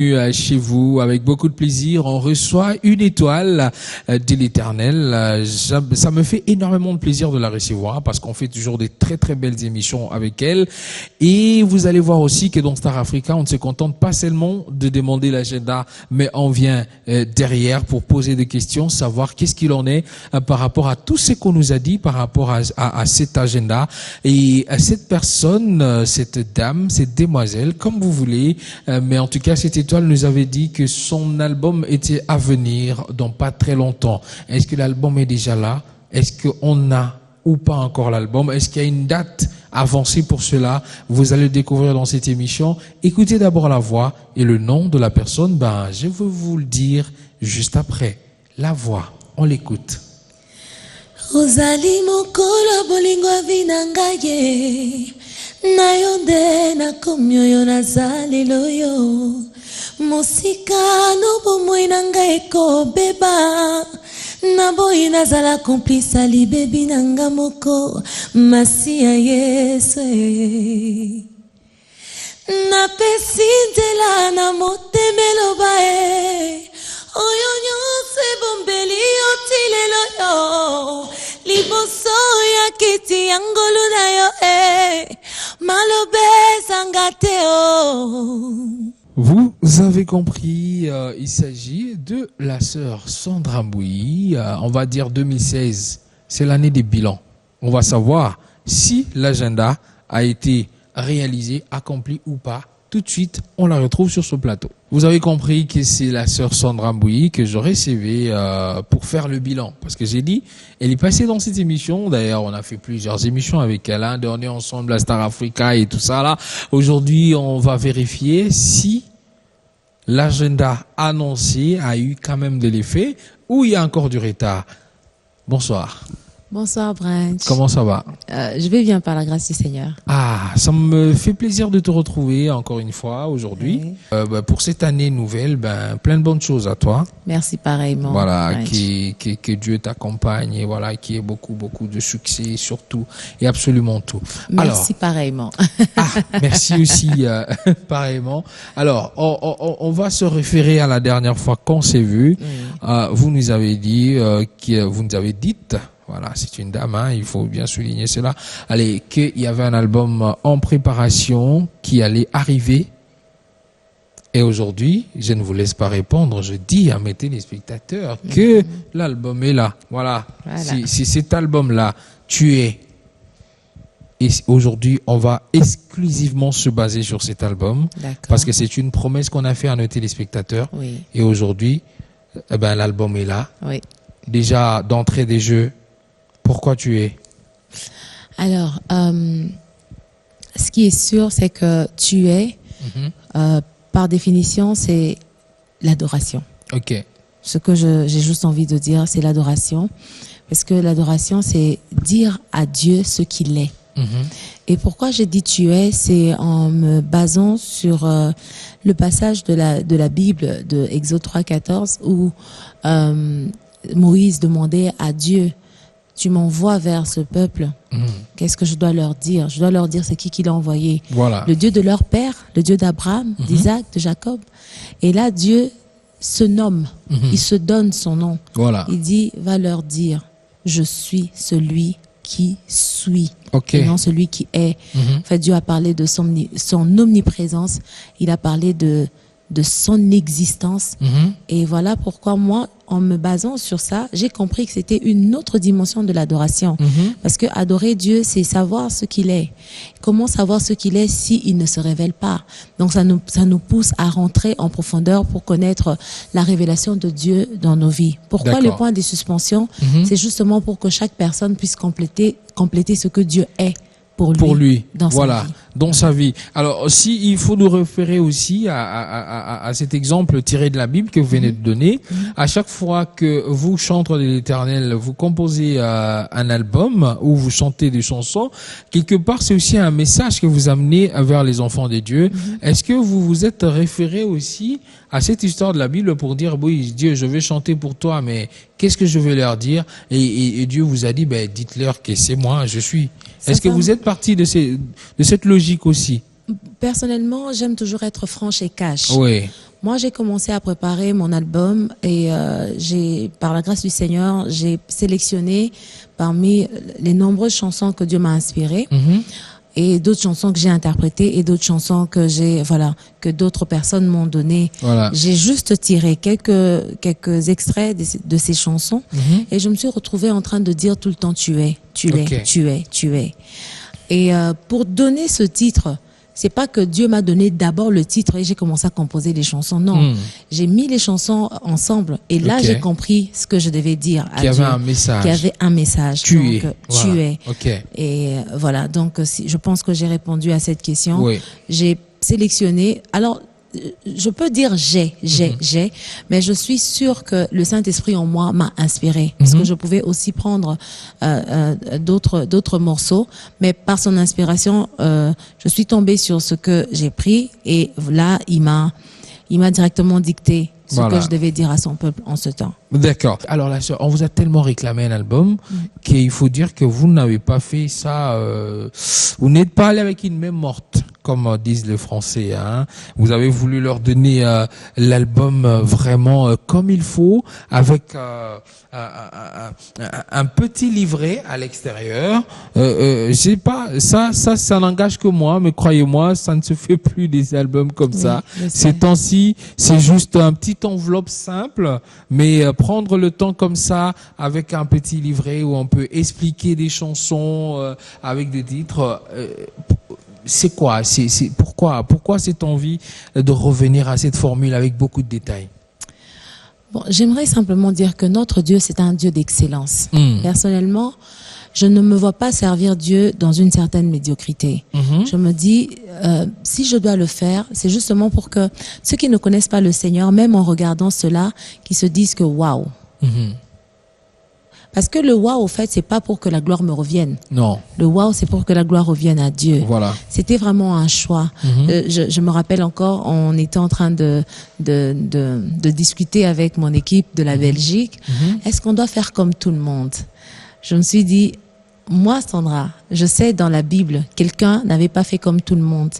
Chez vous avec beaucoup de plaisir. On reçoit une étoile de l'Éternel. Ça me fait énormément de plaisir de la recevoir parce qu'on fait toujours des très très belles émissions avec elle. Et vous allez voir aussi que dans Star Africa, on ne se contente pas seulement de demander l'agenda, mais on vient derrière pour poser des questions, savoir qu'est-ce qu'il en est par rapport à tout ce qu'on nous a dit par rapport à cet agenda. Et à cette personne, cette dame, cette demoiselle, comme vous voulez, mais en tout cas, cette étoile nous avait dit que son album était à venir dans pas très longtemps. Est-ce que l'album est déjà là? Est-ce qu'on a ou pas encore l'album? Est-ce qu'il y a une date avancée pour cela? Vous allez le découvrir dans cette émission. Écoutez d'abord la voix et le nom de la personne. Je vais vous le dire juste après. La voix, on l'écoute. Ozali mokolo bolingo vinangaye nayonde na komyoyo nazali loyo musika no bomoi nanga eko beba na boyi nazala komplisa libebi nanga moko masia yesu na pesi nzela na motemelo bae oyo nyonso ebombeli otilelo yo liboso ya kiti ya ngolu na yo malobe zanga te o. Vous avez compris, il s'agit de la sœur Sandra Mbouyi. On va dire 2016, c'est l'année des bilans. On va savoir si l'agenda a été réalisé, accompli ou pas. Tout de suite, on la retrouve sur ce plateau. Vous avez compris que c'est la sœur Sandra Mbouyi que j'aurais CV pour faire le bilan. Parce que j'ai dit, elle est passée dans cette émission. D'ailleurs, on a fait plusieurs émissions avec elle. On est ensemble à Star Africa et tout ça là. Aujourd'hui, on va vérifier si l'agenda annoncé a eu quand même de l'effet ou il y a encore du retard. Bonsoir. Bonsoir Branch. Comment ça va? Je vais bien par la grâce du Seigneur. Ah, ça me fait plaisir de te retrouver encore une fois aujourd'hui. Oui. Pour cette année nouvelle, plein de bonnes choses à toi. Merci pareillement. Voilà, que Dieu t'accompagne et voilà, qu'il y ait beaucoup de succès surtout et absolument tout. Merci pareillement. Merci aussi pareillement. Alors, on va se référer à la dernière fois qu'on s'est vu. Vous nous avez dit vous nous avez dit. Voilà, c'est une dame, il faut bien souligner cela. Allez, qu'il y avait un album en préparation qui allait arriver. Et aujourd'hui, je ne vous laisse pas répondre. Je dis à mes téléspectateurs que l'album est là. Voilà. Si cet album-là, tu es. Et aujourd'hui, on va exclusivement se baser sur cet album. Parce que c'est une promesse qu'on a fait à nos téléspectateurs. Oui. Et aujourd'hui, l'album est là. Oui. Déjà, d'entrée des jeux, pourquoi tu es? Alors, ce qui est sûr, c'est que tu es, par définition, c'est l'adoration. Ok. Ce que j'ai juste envie de dire, c'est l'adoration. Parce que l'adoration, c'est dire à Dieu ce qu'il est. Et pourquoi j'ai dit tu es, c'est en me basant sur le passage de la Bible de Exode 3,14 où Moïse demandait à Dieu, tu m'envoies vers ce peuple, qu'est-ce que je dois leur dire? Je dois leur dire c'est qui l'a envoyé. Voilà. Le Dieu de leur père, le Dieu d'Abraham, d'Isaac, de Jacob. Et là, Dieu se nomme, il se donne son nom. Voilà. Il dit, va leur dire, je suis celui qui suis, et non celui qui est. En fait, Dieu a parlé de son omniprésence, il a parlé de son existence. Et voilà pourquoi moi, en me basant sur ça, j'ai compris que c'était une autre dimension de l'adoration. Parce que adorer Dieu, c'est savoir ce qu'il est. Comment savoir ce qu'il est s'il ne se révèle pas? Donc ça nous pousse à rentrer en profondeur pour connaître la révélation de Dieu dans nos vies. Pourquoi le point de suspension? C'est justement pour que chaque personne puisse compléter ce que Dieu est. Pour lui, dans sa vie. Alors, il faut nous référer aussi à cet exemple tiré de la Bible que vous venez de donner. À chaque fois que vous, chantres de l'Éternel, vous composez un album ou vous chantez des chansons, quelque part, c'est aussi un message que vous amenez vers les enfants de Dieu. Est-ce que vous vous êtes référé aussi à cette histoire de la Bible pour dire, oui, Dieu, je vais chanter pour toi, mais qu'est-ce que je vais leur dire? Et Dieu vous a dit, dites-leur que c'est moi, je suis. Est-ce que vous êtes parti de cette logique aussi? Personnellement, j'aime toujours être franche et cash. Oui. Moi, j'ai commencé à préparer mon album et par la grâce du Seigneur, j'ai sélectionné parmi les nombreuses chansons que Dieu m'a inspirées. Et d'autres chansons que j'ai interprétées et d'autres chansons que d'autres personnes m'ont données. Voilà. J'ai juste tiré quelques extraits de ces chansons et je me suis retrouvée en train de dire tout le temps tu es. Et pour donner ce titre, c'est pas que Dieu m'a donné d'abord le titre et j'ai commencé à composer les chansons. Non, j'ai mis les chansons ensemble et là j'ai compris ce que je devais dire à Dieu. Qu'il y avait un message. Qu'il y avait un message. Tu es. Et voilà, donc je pense que j'ai répondu à cette question. Oui. J'ai sélectionné. Alors, je peux dire mais je suis sûre que le Saint-Esprit en moi m'a inspiré parce que je pouvais aussi prendre d'autres morceaux, mais par son inspiration, je suis tombée sur ce que j'ai pris et là, il m'a directement dicté ce que je devais dire à son peuple en ce temps. D'accord. Alors la sœur, on vous a tellement réclamé un album qu'il faut dire que vous n'avez pas fait ça. Vous n'êtes pas allé avec une main morte, comme disent les Français. Hein. Vous avez voulu leur donner l'album vraiment comme il faut, avec un petit livret à l'extérieur. J'ai pas ça n'engage que moi, mais croyez-moi, ça ne se fait plus des albums comme ça. Ces temps-ci, c'est juste un petit enveloppe simple, mais prendre le temps comme ça avec un petit livret où on peut expliquer des chansons avec des titres. C'est quoi? Pourquoi cette envie de revenir à cette formule avec beaucoup de détails? Bon, j'aimerais simplement dire que notre Dieu, c'est un Dieu d'excellence. Personnellement, je ne me vois pas servir Dieu dans une certaine médiocrité. Je me dis, si je dois le faire, c'est justement pour que ceux qui ne connaissent pas le Seigneur, même en regardant cela, qui se disent que waouh. Parce que le waouh, au fait, c'est pas pour que la gloire me revienne. Non. Le waouh, c'est pour que la gloire revienne à Dieu. Voilà. C'était vraiment un choix. Je me rappelle encore, on était en train de discuter avec mon équipe de la Belgique. Est-ce qu'on doit faire comme tout le monde? Je me suis dit, moi, Sandra, je sais dans la Bible, quelqu'un n'avait pas fait comme tout le monde.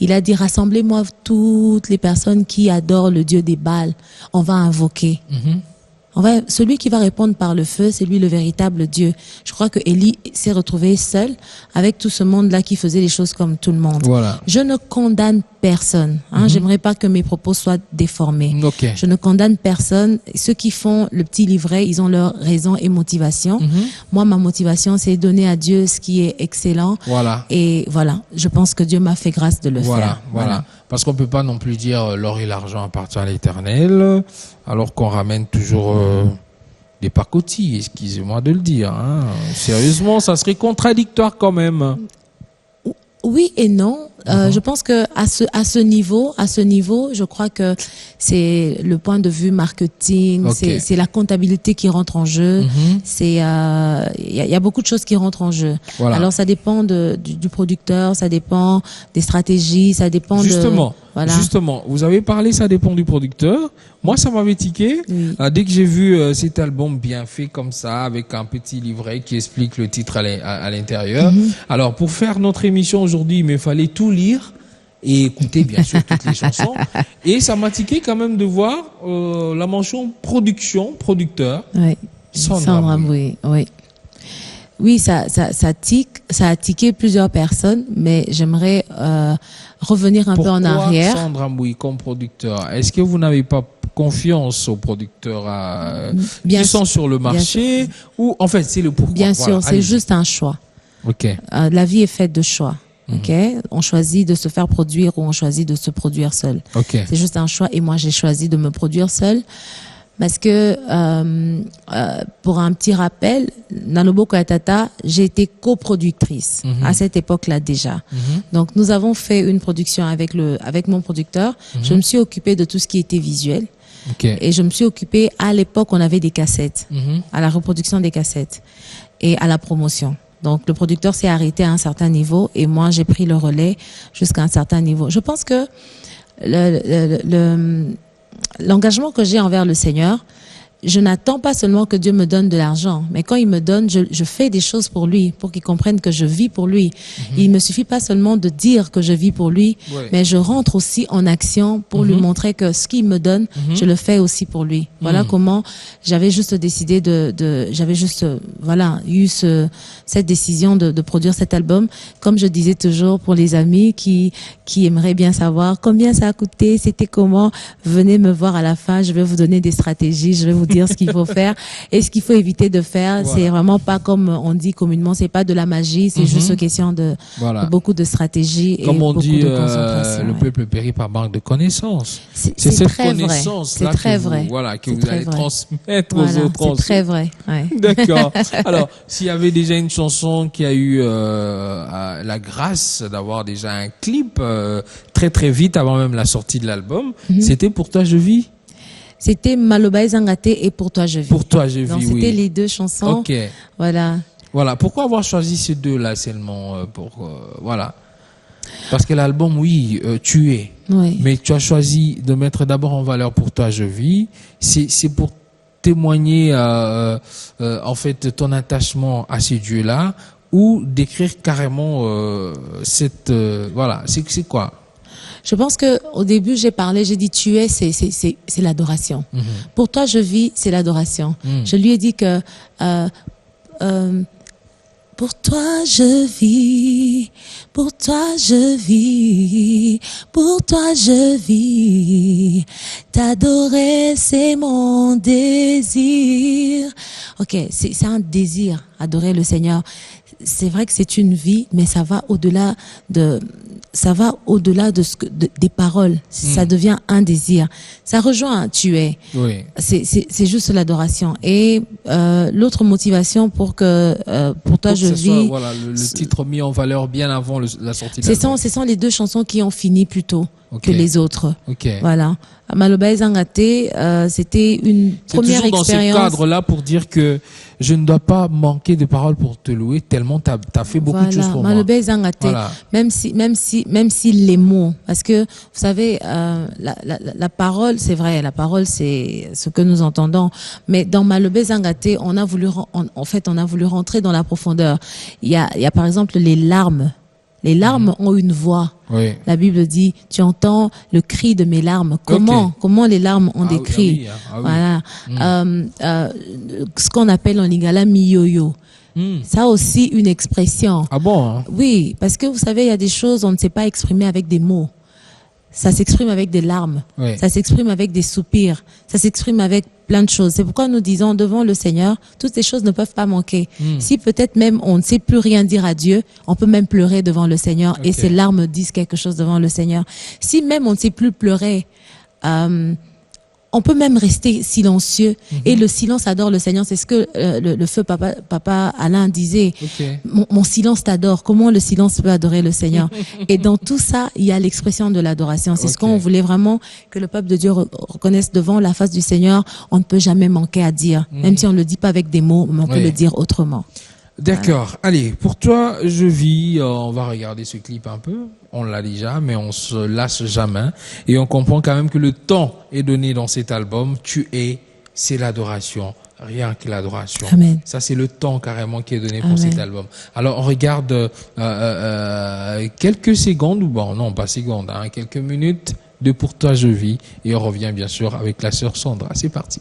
Il a dit, rassemblez-moi toutes les personnes qui adorent le Dieu des Baals. On va invoquer. Celui qui va répondre par le feu, c'est lui le véritable Dieu. Je crois que Élie s'est retrouvé seul avec tout ce monde-là qui faisait les choses comme tout le monde. Voilà. Je ne condamne personne. J'aimerais pas que mes propos soient déformés. Je ne condamne personne. Ceux qui font le petit livret, ils ont leur raison et motivation. Moi, ma motivation, c'est donner à Dieu ce qui est excellent. Voilà. Et voilà, je pense que Dieu m'a fait grâce de le faire. Voilà. Parce qu'on peut pas non plus dire l'or et l'argent appartiennent à l'Éternel, alors qu'on ramène toujours des pacotilles, excusez-moi de le dire. Hein. Sérieusement, ça serait contradictoire quand même. Oui et non. Je pense que à ce niveau, je crois que c'est le point de vue marketing, c'est la comptabilité qui rentre en jeu. C'est il y a beaucoup de choses qui rentrent en jeu. Voilà. Alors ça dépend du producteur, ça dépend des stratégies, ça dépend Justement, vous avez parlé, ça dépend du producteur. Moi, ça m'avait tiqué. Dès que j'ai vu cet album bien fait comme ça, avec un petit livret qui explique le titre à l'intérieur. Alors, pour faire notre émission aujourd'hui, il me fallait tout lire et écouter, bien sûr, toutes les chansons. Et ça m'a tiqué quand même de voir la mention producteur. Oui. Sandra Mboué, oui. Oui, ça a tiqué plusieurs personnes, mais j'aimerais revenir un peu en arrière. Pourquoi Sandra Mboué comme producteur? Est-ce que vous n'avez pas confiance aux producteurs qui sont sur le marché ou en fait c'est le pourquoi? Bien sûr, c'est juste un choix. La vie est faite de choix. On choisit de se faire produire ou on choisit de se produire seul. C'est juste un choix et moi j'ai choisi de me produire seul. Parce que, pour un petit rappel, Nalobo Koyatata, j'ai été coproductrice à cette époque-là déjà. Donc, nous avons fait une production avec mon producteur. Je me suis occupée de tout ce qui était visuel. Et je me suis occupée, à l'époque, on avait des cassettes, à la reproduction des cassettes et à la promotion. Donc, le producteur s'est arrêté à un certain niveau et moi, j'ai pris le relais jusqu'à un certain niveau. Je pense que l'engagement que j'ai envers le Seigneur, je n'attends pas seulement que Dieu me donne de l'argent, mais quand il me donne, je fais des choses pour lui, pour qu'il comprenne que je vis pour lui. Il me suffit pas seulement de dire que je vis pour lui, mais je rentre aussi en action pour lui montrer que ce qu'il me donne, je le fais aussi pour lui. Voilà comment j'avais juste décidé j'avais juste, voilà, eu cette décision de produire cet album. Comme je disais toujours pour les amis qui aimeraient bien savoir combien ça a coûté, c'était comment, venez me voir à la fin, je vais vous donner des stratégies, je vais vous dire ce qu'il faut faire et ce qu'il faut éviter de faire. Voilà. C'est vraiment pas comme on dit communément, c'est pas de la magie, c'est juste question de beaucoup de stratégie et comme on beaucoup dit, de concentration. le peuple périt par manque de connaissances. C'est cette très connaissance vrai. là très que vrai. vous, voilà, que vous allez vrai. transmettre aux autres. C'est très vrai. Ouais. D'accord. Alors, s'il y avait déjà une chanson qui a eu la grâce d'avoir déjà un clip très très vite avant même la sortie de l'album, c'était Pour toi je vis. C'était Maloba Ezangate et Pour toi je vis. Pour toi je vis, donc, oui. C'était les deux chansons. Ok. Voilà. Voilà. Pourquoi avoir choisi ces deux-là seulement voilà. Parce que l'album, oui, tu es. Oui. Mais tu as choisi de mettre d'abord en valeur Pour toi je vis. C'est pour témoigner en fait ton attachement à ces dieux-là ou d'écrire carrément cette voilà. C'est quoi? Je pense que au début j'ai dit tu es, c'est l'adoration. Pour toi je vis, c'est l'adoration. Je lui ai dit que pour toi je vis, pour toi je vis, pour toi je vis. T'adorer c'est mon désir. Ok, c'est un désir, adorer le Seigneur. C'est vrai que c'est une vie, mais ça va au-delà de des paroles. Ça devient un désir. Ça rejoint tu es. Oui. C'est juste l'adoration. Et l'autre motivation pour que pour toi pour je vis. Soit, voilà, le titre mis en valeur bien avant la sortie de l'album. Ce sont les deux chansons qui ont fini plus tôt que les autres. Okay. Voilà. Maloba Ezangate, c'était une première expérience. C'est toujours dans ce cadre-là pour dire que je ne dois pas manquer de paroles pour te louer tellement t'as fait beaucoup de choses pour moi. Maloba Ezangate, voilà. Même si les mots, parce que vous savez, la parole, c'est vrai, la parole c'est ce que nous entendons, mais dans Maloba Ezangate, on a voulu rentrer dans la profondeur. Il y a par exemple les larmes. Les larmes ont une voix. Oui. La Bible dit, tu entends le cri de mes larmes. Comment les larmes ont des cris? Voilà. Ce qu'on appelle en lingala miyoyo. Ça aussi une expression. Ah bon? Hein? Oui, parce que vous savez, il y a des choses on ne sait pas exprimer avec des mots. Ça s'exprime avec des larmes. Oui. Ça s'exprime avec des soupirs. Ça s'exprime avec plein de choses. C'est pourquoi nous disons devant le Seigneur, toutes ces choses ne peuvent pas manquer. Si peut-être même on ne sait plus rien dire à Dieu, on peut même pleurer devant le Seigneur et ces larmes disent quelque chose devant le Seigneur. Si même on ne sait plus pleurer, on peut même rester silencieux et le silence adore le Seigneur. C'est ce que le feu papa Alain disait. Mon silence t'adore. Comment le silence peut adorer le Seigneur? Et dans tout ça, il y a l'expression de l'adoration. C'est ce qu'on voulait vraiment que le peuple de Dieu reconnaisse devant la face du Seigneur. On ne peut jamais manquer à dire, même si on le dit pas avec des mots, mais on peut le dire autrement. D'accord. Voilà. Allez, pour toi, je vis. On va regarder ce clip un peu. On l'a déjà, mais on se lasse jamais. Et on comprend quand même que le temps est donné dans cet album. Tu es, c'est l'adoration. Rien que l'adoration. Amen. Ça, c'est le temps carrément qui est donné pour cet album. Alors, on regarde quelques secondes, ou bon, non, pas secondes, hein, quelques minutes de Pour toi, je vis. Et on revient bien sûr avec la sœur Sandra. C'est parti.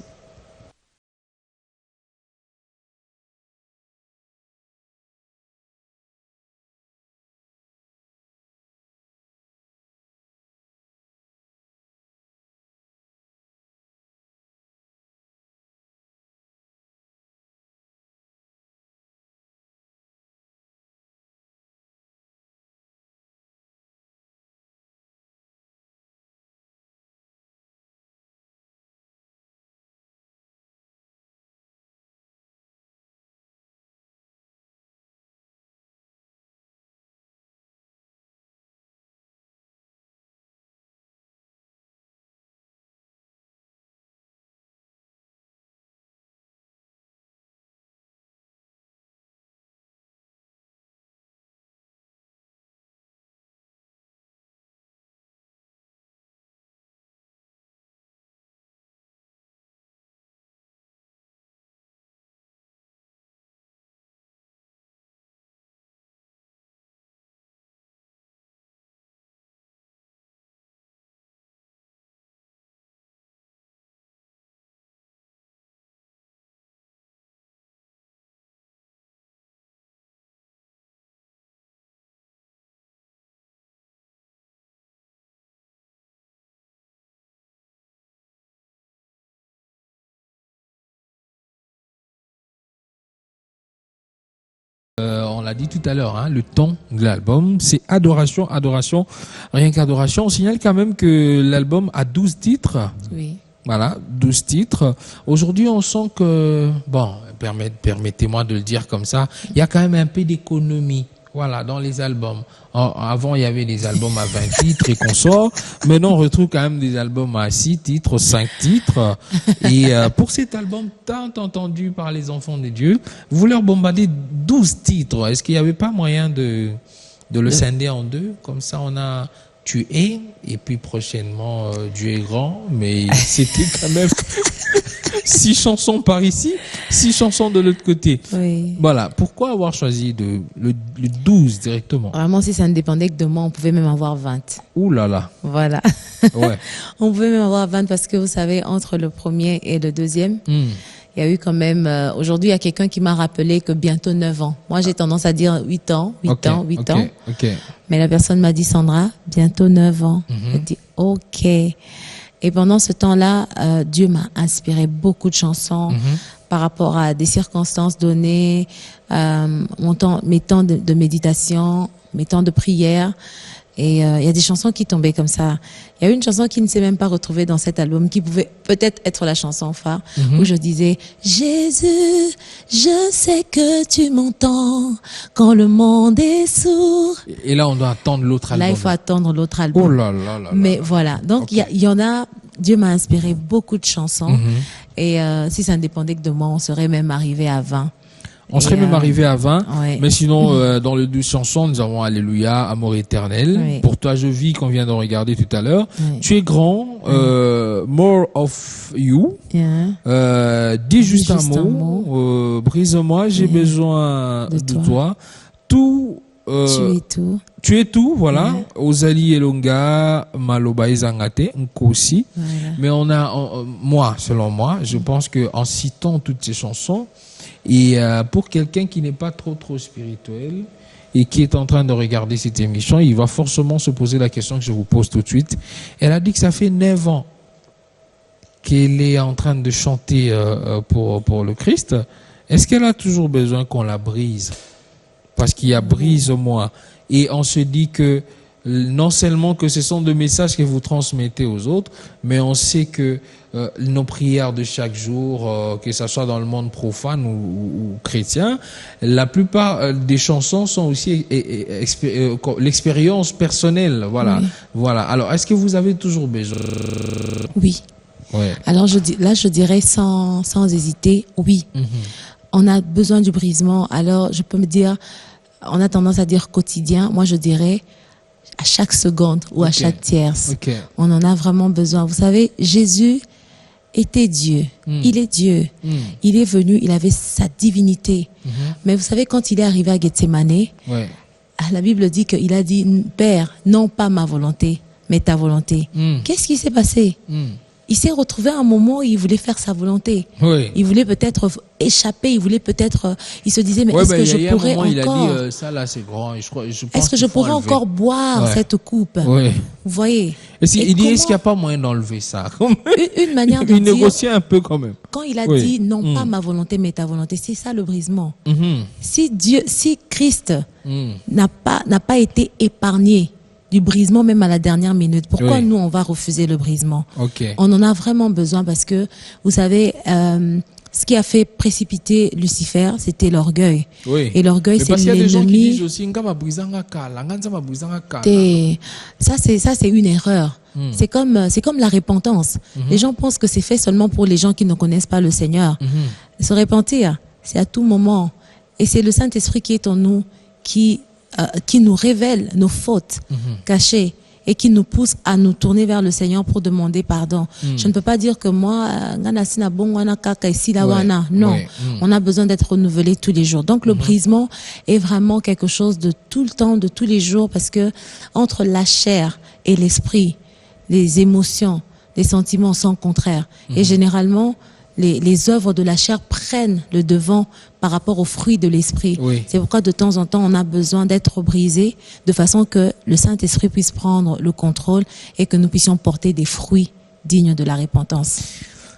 l'a dit tout à l'heure, hein, le ton de l'album, c'est adoration, adoration, rien qu'adoration. On signale quand même que l'album a 12 titres. Oui. Voilà, 12 titres. Aujourd'hui, on sent que, bon, permettez-moi de le dire comme ça, il y a quand même un peu d'économie. Voilà, dans les albums. Avant, il y avait des albums à 20 titres et consorts. Maintenant, on retrouve quand même des albums à 6 titres, 5 titres. Et pour cet album tant entendu par les enfants de Dieu, vous leur bombardez 12 titres. Est-ce qu'il n'y avait pas moyen de le scinder en deux? Comme ça, on a Tu es, et puis prochainement, Dieu est grand. Mais c'était quand même 6 chansons par ici, 6 chansons de l'autre côté. Oui. Voilà. Pourquoi avoir choisi le 12 directement? Vraiment, si ça ne dépendait que de moi, on pouvait même avoir 20. Ouh là là. Voilà. Ouais. On pouvait même avoir 20 parce que vous savez, entre le premier et le deuxième, il y a eu quand même, aujourd'hui, il y a quelqu'un qui m'a rappelé que bientôt 9 ans. Moi, j'ai tendance à dire 8 ans, 8 ans. Mais la personne m'a dit, Sandra, bientôt 9 ans. J'ai dit, ok. Et pendant ce temps-là, Dieu m'a inspiré beaucoup de chansons par rapport à des circonstances données, mes temps de méditation, mes temps de prière. Et il y a des chansons qui tombaient comme ça. Il y a une chanson qui ne s'est même pas retrouvée dans cet album, qui pouvait peut-être être la chanson phare, où je disais « Jésus, je sais que tu m'entends quand le monde est sourd. » Et là, on doit attendre l'autre album. Là, il faut attendre l'autre album. Oh là là là. Mais voilà, donc il y en a, Dieu m'a inspiré beaucoup de chansons. Et si ça ne dépendait que de moi, on serait même arrivé à 20. On serait même arrivé à 20, ouais. Mais sinon, dans les 12 chansons, nous avons Alléluia, Amour éternel. Oui. Pour toi, je vis, qu'on vient de regarder tout à l'heure. Oui. Tu es grand, More of You. Dis juste un mot. Brise-moi, j'ai besoin de toi. Tout. Tu es tout. Tu es tout, voilà. Ozali Elonga, Maloba Ezangate, Nkosi. Mais selon moi, je pense que en citant toutes ces chansons, et pour quelqu'un qui n'est pas trop spirituel et qui est en train de regarder cette émission, il va forcément se poser la question que je vous pose tout de suite. Elle a dit que ça fait 9 ans qu'elle est en train de chanter pour le Christ. Est-ce qu'elle a toujours besoin qu'on la brise? Parce qu'il y a brise-moi. Et on se dit que non seulement que ce sont des messages que vous transmettez aux autres, mais on sait que nos prières de chaque jour, que ce soit dans le monde profane ou chrétien, la plupart des chansons sont aussi l'expérience personnelle. Voilà. Oui. Voilà. Alors, est-ce que vous avez toujours besoin? Oui. Ouais. Alors, je dirais sans hésiter, oui. On a besoin du brisement. Alors, je peux me dire, on a tendance à dire quotidien. Moi, je dirais à chaque seconde ou à chaque tierce. On en a vraiment besoin. Vous savez, Jésus était Dieu. Il est Dieu. Il est venu, il avait sa divinité. Mais vous savez, quand il est arrivé à Gethsemane, la Bible dit qu'il a dit, Père, non pas ma volonté, mais ta volonté. Qu'est-ce qui s'est passé? Il s'est retrouvé à un moment où il voulait faire sa volonté. Il voulait peut-être échapper, il se disait, mais est-ce que je pourrais encore... Il a dit, ça là c'est grand. Est-ce que je pourrais encore boire cette coupe? Vous voyez? Il dit, est-ce qu'il n'y a pas moyen d'enlever ça? Une manière de il négociait un peu quand même. Quand il a dit, non pas ma volonté, mais ta volonté, c'est ça le brisement. Si Christ n'a pas été épargné du brisement même à la dernière minute, pourquoi nous on va refuser le brisement? On en a vraiment besoin parce que vous savez, ce qui a fait précipiter Lucifer, c'était l'orgueil. Et l'orgueil, c'est l'ennemi. Ça c'est une erreur. C'est comme la repentance. Les gens pensent que c'est fait seulement pour les gens qui ne connaissent pas le Seigneur. Se repentir, c'est à tout moment. Et c'est le Saint-Esprit qui est en nous, qui nous révèle nos fautes cachées et qui nous pousse à nous tourner vers le Seigneur pour demander pardon. Je ne peux pas dire que moi, non, on a besoin d'être renouvelé tous les jours. Donc le brisement est vraiment quelque chose de tout le temps, de tous les jours, parce que entre la chair et l'esprit, les émotions, les sentiments sont contraires. Et généralement, les œuvres de la chair prennent le devant par rapport aux fruits de l'esprit. C'est pourquoi de temps en temps, on a besoin d'être brisé de façon que le Saint-Esprit puisse prendre le contrôle et que nous puissions porter des fruits dignes de la repentance.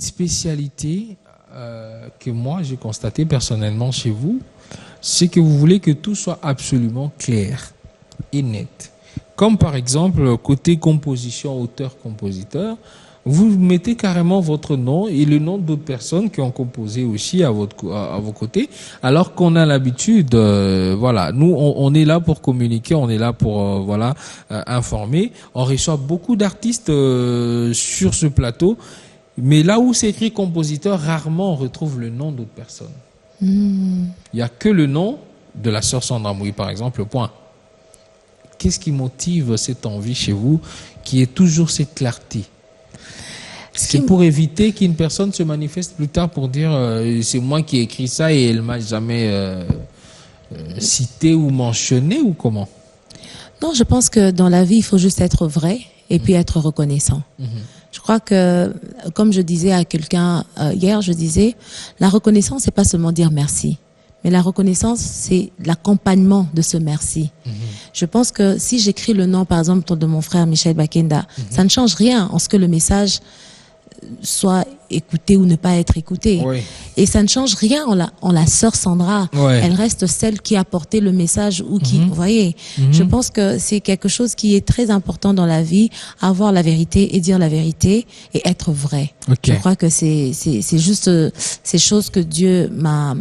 une spécialité que moi j'ai constatée personnellement chez vous, c'est que vous voulez que tout soit absolument clair et net. Comme par exemple, côté composition, auteur-compositeur, vous mettez carrément votre nom et le nom d'autres personnes qui ont composé aussi à vos côtés, alors qu'on a l'habitude, voilà, nous on est là pour communiquer, on est là pour informer. On reçoit beaucoup d'artistes sur ce plateau, mais là où c'est écrit compositeur, rarement on retrouve le nom d'autres personnes. Il y a que le nom de la sœur Sandra Mbouy, par exemple, point. Qu'est-ce qui motive cette envie chez vous, qui est toujours cette clarté? C'est pour éviter qu'une personne se manifeste plus tard pour dire c'est moi qui ai écrit ça et elle m'a jamais cité ou mentionné, ou comment? Non, je pense que dans la vie, il faut juste être vrai et puis être reconnaissant. Je crois que, comme je disais à quelqu'un hier, je disais, la reconnaissance, c'est pas seulement dire merci. Mais la reconnaissance, c'est l'accompagnement de ce merci. Je pense que si j'écris le nom, par exemple, de mon frère Michel Bakenda, ça ne change rien en ce que le message soit écouté ou ne pas être écouté. Oui. Et ça ne change rien en la sœur Sandra. Ouais. Elle reste celle qui a porté le message ou qui, vous voyez. Je pense que c'est quelque chose qui est très important dans la vie, avoir la vérité et dire la vérité et être vrai. Okay. Je crois que c'est juste ces choses que Dieu m'a...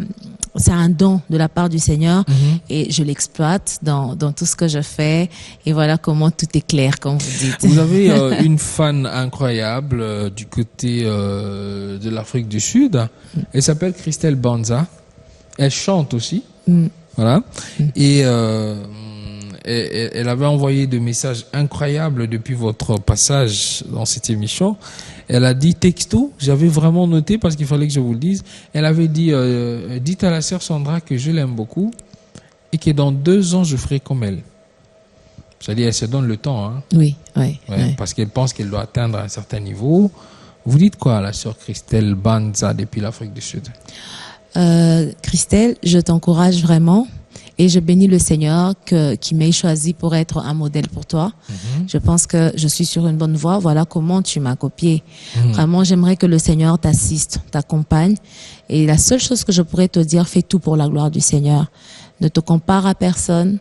C'est un don de la part du Seigneur et je l'exploite dans tout ce que je fais. Et voilà comment tout est clair, comme vous dites. Vous avez une fan incroyable du côté de l'Afrique du Sud. Elle s'appelle Christelle Banza. Elle chante aussi. Voilà. Et elle avait envoyé des messages incroyables depuis votre passage dans cette émission. Elle a dit texto, j'avais vraiment noté parce qu'il fallait que je vous le dise. Elle avait dit, dites à la sœur Sandra que je l'aime beaucoup et que dans 2 ans, je ferai comme elle. C'est-à-dire, elle se donne le temps. Hein. Oui. Parce qu'elle pense qu'elle doit atteindre un certain niveau. Vous dites quoi à la sœur Christelle Banza depuis l'Afrique du Sud? Christelle, je t'encourage vraiment. Et je bénis le Seigneur qui m'ait choisi pour être un modèle pour toi. Je pense que je suis sur une bonne voie. Voilà comment tu m'as copié. Vraiment, j'aimerais que le Seigneur t'assiste, t'accompagne. Et la seule chose que je pourrais te dire, fais tout pour la gloire du Seigneur. Ne te compare à personne.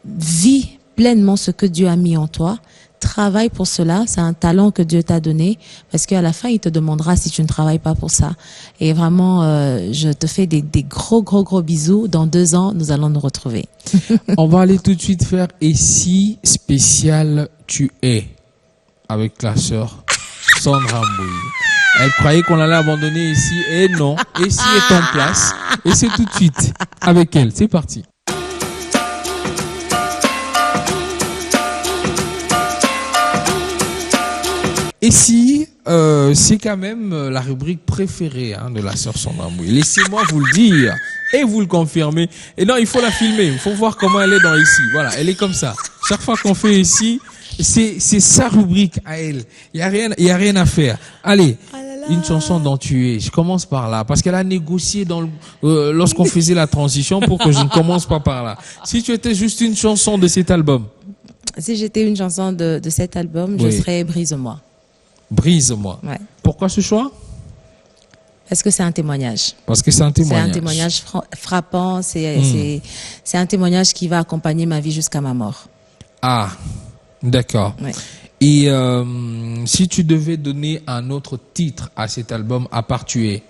Vis pleinement ce que Dieu a mis en toi. Travaille pour cela, c'est un talent que Dieu t'a donné, parce qu'à la fin, il te demandera si tu ne travailles pas pour ça. Et vraiment, je te fais des gros bisous. Dans 2 ans, nous allons nous retrouver. On va aller tout de suite faire « Et si spécial tu es » avec la sœur Sandra Mbouy. Elle croyait qu'on allait abandonner ici, et non. Et si est en place, et c'est tout de suite avec elle. C'est parti. Et si, c'est quand même la rubrique préférée de la sœur Sandra Mbouy. Laissez-moi vous le dire et vous le confirmer. Et non, il faut la filmer. Il faut voir comment elle est dans ici. Voilà, elle est comme ça. Chaque fois qu'on fait ici, c'est sa rubrique à elle. Il y a rien à faire. Allez. Une chanson dont tu es. Je commence par là. Parce qu'elle a négocié lorsqu'on faisait la transition pour que je ne commence pas par là. Si tu étais juste une chanson de cet album. Si j'étais une chanson de cet album, je serais Brise-moi. Brise-moi. Ouais. Pourquoi ce choix? Parce que c'est un témoignage. Parce que c'est un témoignage. C'est un témoignage frappant. C'est un témoignage qui va accompagner ma vie jusqu'à ma mort. Ah, d'accord. Ouais. Et si tu devais donner un autre titre à cet album à part tu es?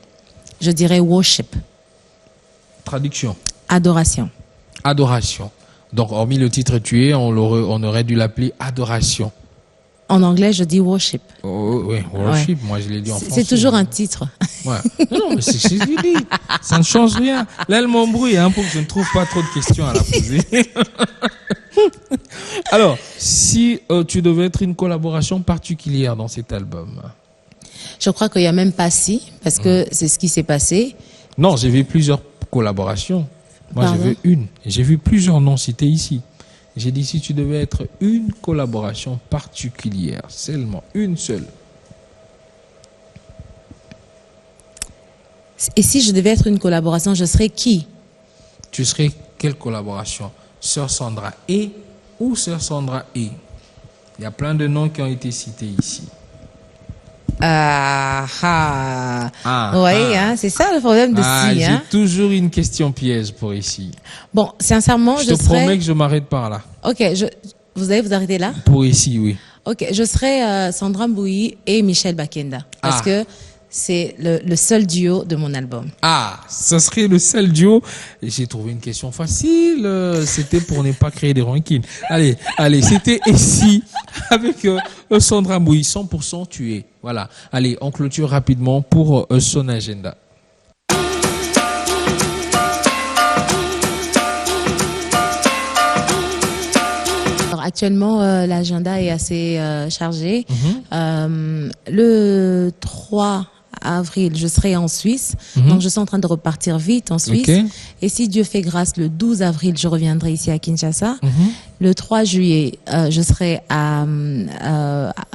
Je dirais worship. Traduction? Adoration. Adoration. Donc, hormis le titre tu es, on aurait dû l'appeler adoration. En anglais, je dis worship. Oh, oui, worship, moi je l'ai dit en français. C'est toujours un titre. Ouais. Non, mais c'est ce que je dis. Ça ne change rien. Là, elle m'embrouille pour que je ne trouve pas trop de questions à la poser. Alors, si tu devais être une collaboration particulière dans cet album? Je crois qu'il n'y a même pas si, parce que c'est ce qui s'est passé. Non, j'ai vu plusieurs collaborations. Moi, j'ai vu une. J'ai vu plusieurs noms cités ici. J'ai dit, si tu devais être une collaboration particulière, seulement une seule. Et si je devais être une collaboration, je serais qui? Tu serais quelle collaboration? Sœur Sandra et ou Sœur Sandra et? Il y a plein de noms qui ont été cités ici. Oui, hein, c'est ça le problème de si. J'ai hein. toujours une question piège pour ici. Bon, sincèrement, je te promets que je m'arrête par là. Ok, vous allez vous arrêter là? Pour ici, oui. Ok, je serai Sandra Mbouyi et Michel Bakenda. Parce que c'est le seul duo de mon album. Ah, ça serait le seul duo. J'ai trouvé une question facile. C'était pour ne pas créer des rancines. Allez, c'était ici avec Sandra Mbouyi, 100% tué. Voilà. Allez, on clôture rapidement pour son agenda. Actuellement, l'agenda est assez chargé. Le 3 avril, je serai en Suisse. Donc, je suis en train de repartir vite en Suisse. Et si Dieu fait grâce, le 12 avril, je reviendrai ici à Kinshasa. Le 3 juillet, je serai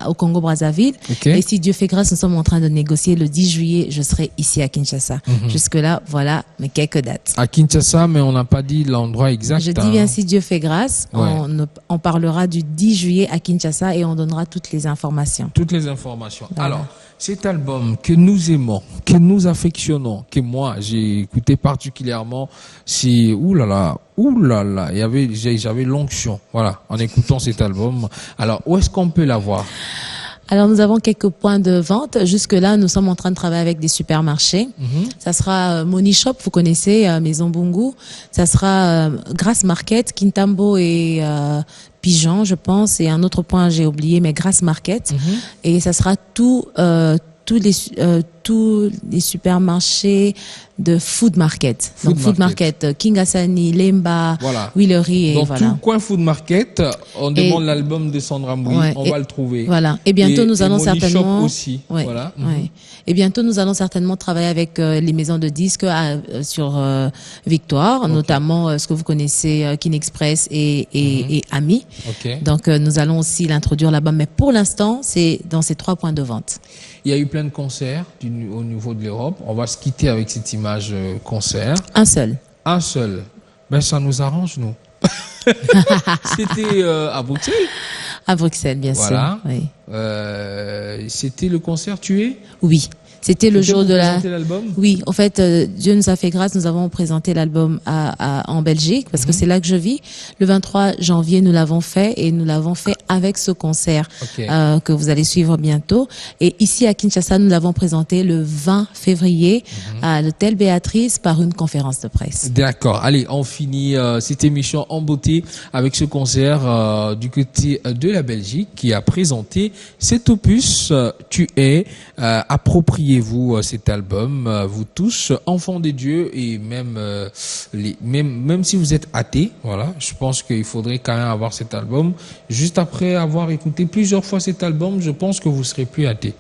au Congo-Brazzaville. Et si Dieu fait grâce, nous sommes en train de négocier. Le 10 juillet, je serai ici à Kinshasa. Jusque-là, voilà mes quelques dates. À Kinshasa, mais on n'a pas dit l'endroit exact. Je dis bien si Dieu fait grâce, on parlera du 10 juillet à Kinshasa et on donnera toutes les informations. Toutes les informations. Voilà. Alors, cet album que nous aimons, que nous affectionnons, que moi j'ai écouté particulièrement, c'est oulala, j'avais l'onction, voilà, en écoutant cet album. Alors, où est-ce qu'on peut l'avoir? Alors, nous avons quelques points de vente. Jusque-là, nous sommes en train de travailler avec des supermarchés. Ça sera Money Shop, vous connaissez, Maison Bungu. Ça sera Grass Market, Kintambo et Pigeon, je pense. Et un autre point, j'ai oublié, mais Grass Market. Et ça sera tous les supermarchés de Food Market. Food Market, King Hassani, Lemba, Willery. Donc, tout coin Food Market, on demande l'album de Sandra Mbouyi, on va le trouver. Voilà. Et bientôt, nous allons certainement. Shop aussi. Voilà. Et bientôt, nous allons certainement travailler avec les maisons de disques sur Victoire, notamment ce que vous connaissez, Kin Express et Ami. Donc, nous allons aussi l'introduire là-bas. Mais pour l'instant, c'est dans ces 3 points de vente. Il y a eu plein de concerts au niveau de l'Europe. On va se quitter avec cette image concert. Un seul. Un seul. Ben, ça nous arrange, nous. C'était à Bruxelles. À Bruxelles, bien sûr. Oui. C'était le concert tué? Oui. C'était le jour de l'album? Oui, en fait, Dieu nous a fait grâce. Nous avons présenté l'album en Belgique parce que c'est là que je vis. Le 23 janvier, nous l'avons fait et nous l'avons fait avec ce concert que vous allez suivre bientôt. Et ici à Kinshasa, nous l'avons présenté le 20 février à l'hôtel Béatrice par une conférence de presse. D'accord. Allez, on finit cette émission en beauté avec ce concert du côté de la Belgique qui a présenté cet opus Tu es approprié. Vous cet album, vous tous, enfants de Dieu et même si vous êtes athées, voilà, je pense qu'il faudrait quand même avoir cet album. Juste après avoir écouté plusieurs fois cet album, je pense que vous serez plus athées.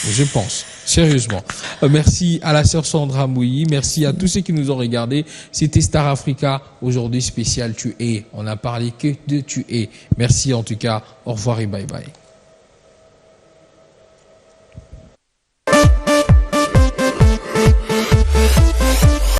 Je pense, sérieusement. Merci à la sœur Sandra Mbouyi, merci à tous ceux qui nous ont regardés. C'était Star Africa, aujourd'hui spécial Tu es. On a parlé que de Tu es. Merci en tout cas, au revoir et bye bye.